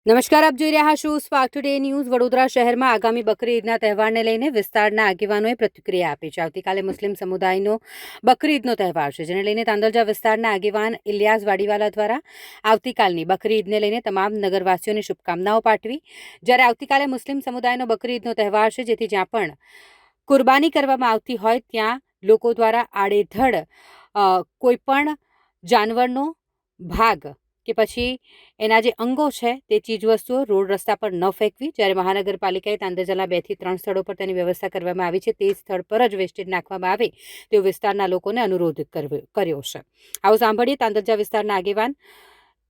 નમસ્કાર, આપ જોઈ રહ્યા છો સ્પાર્ક ટુડે ન્યૂઝ। વડોદરા શહેરમાં આગામી બકરી ઈદના તહેવારને લઈને વિસ્તારના આગેવાનોએ પ્રતિક્રિયા આપી છે। આવતીકાલે મુસ્લિમ સમુદાયનો બકરી ઈદનો તહેવાર છે, જેને લઈને તાંદલજા વિસ્તારના આગેવાન ઇલિયાસ વાડીવાલા દ્વારા આવતીકાલની બકરી ઈદને લઈને તમામ નગરવાસીઓને શુભકામનાઓ પાઠવી। જ્યારે આવતીકાલે મુસ્લિમ સમુદાયનો બકરી ઈદનો તહેવાર છે, જેથી જ્યાં પણ કુરબાની કરવામાં આવતી હોય ત્યાં લોકો દ્વારા આડેધડ કોઈપણ જાનવરનો ભાગ કે પછી એના જે અંગો છે તે ચીજવસ્તુઓ રોડ રસ્તા પર ન ફેંકવી। જ્યારે મહાનગરપાલિકાએ તાંદલજાના 2 થી 3 સ્થળો પર તેની વ્યવસ્થા કરવામાં આવી છે, તે સ્થળ પર જ વેસ્ટેજ નાખવામાં આવે તેવો વિસ્તારના લોકોને અનુરોધ કર્યો છે। આવો સાંભળીએ તાંદલજા વિસ્તારના આગેવાન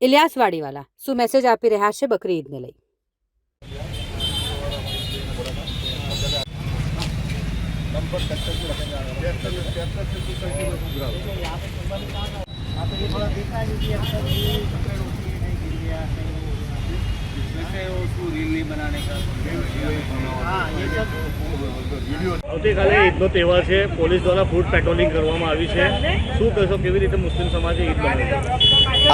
ઇલિયાસ વાડીવાલા શું મેસેજ આપી રહ્યા છે બકરી ઈદને લઈ। આવતીકાલે ઈદનો તહેવાર છે, પોલીસ દ્વારા ફૂડ પેટ્રોલિંગ કરવામાં આવી છે। શું કહેશો, કેવી રીતે મુસ્લિમ સમાજે ઈદ મનાવી?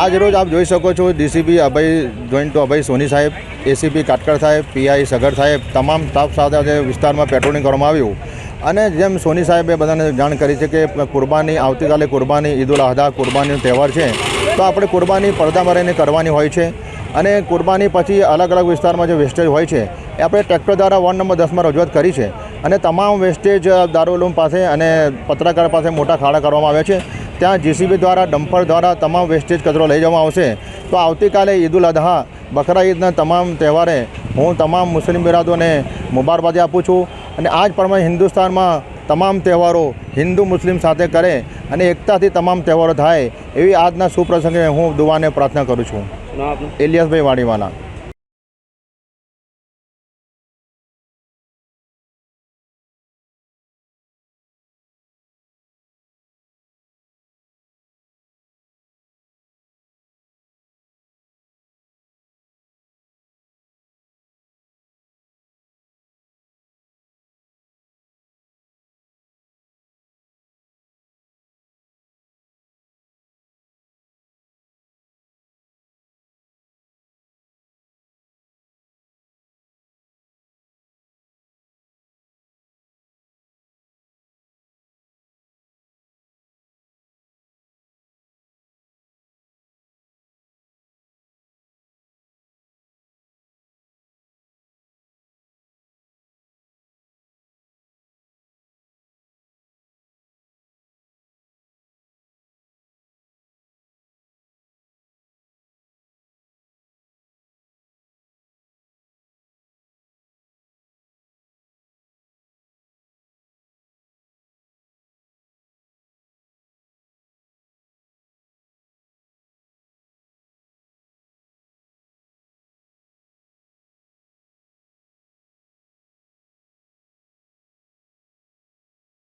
આજ રોજ આપ જોઈ શકો છો ડીસીપી અભય જોઈન્ટ ટુ અભય સોની સાહેબ, એસીપી કાટકર સાહેબ, પીઆઈ સગર સાહેબ, તમામ સ્ટાફ સાથે આજે વિસ્તારમાં પેટ્રોલિંગ કરવામાં આવ્યું। અને જેમ સોની સાહેબે બધાને જાણ કરી છે કે કુરબાની આવતીકાલે કુરબાની ઈદ ઉલ અઝહા કુરબાનીનો તહેવાર છે, તો આપણે કુરબાની પડદામાં રહીને કરવાની હોય છે। અને કુરબાની પછી અલગ અલગ વિસ્તારમાં જે વેસ્ટેજ હોય છે એ આપણે ટ્રેક્ટર દ્વારા વોર્ડ નંબર 10માં રજૂઆત કરી છે। અને તમામ વેસ્ટેજ દારૂલૂમ પાસે અને પત્રકાર પાસે મોટા ખાડા કરવામાં આવ્યા છે, ત્યાં જીસીબી દ્વારા ડમ્પર દ્વારા તમામ વેસ્ટેજ કચરો લઈ જવામાં આવશે। તો આવતીકાલે ઈદ ઉલ અઝહા બકરા ઈદના તમામ તહેવારે હું તમામ મુસ્લિમ બિરાદરોને મુબારકબાદી આપું છું। અને આ જ પ્રમાણે હિન્દુસ્તાનમાં તમામ તહેવારો હિન્દુ મુસ્લિમ સાથે કરે અને એકતાથી તમામ તહેવારો થાય એવી આજના સુપ્રસંગે હું દુઆને પ્રાર્થના કરું છું। ઇલિયાસભાઈ વાડીવાલા।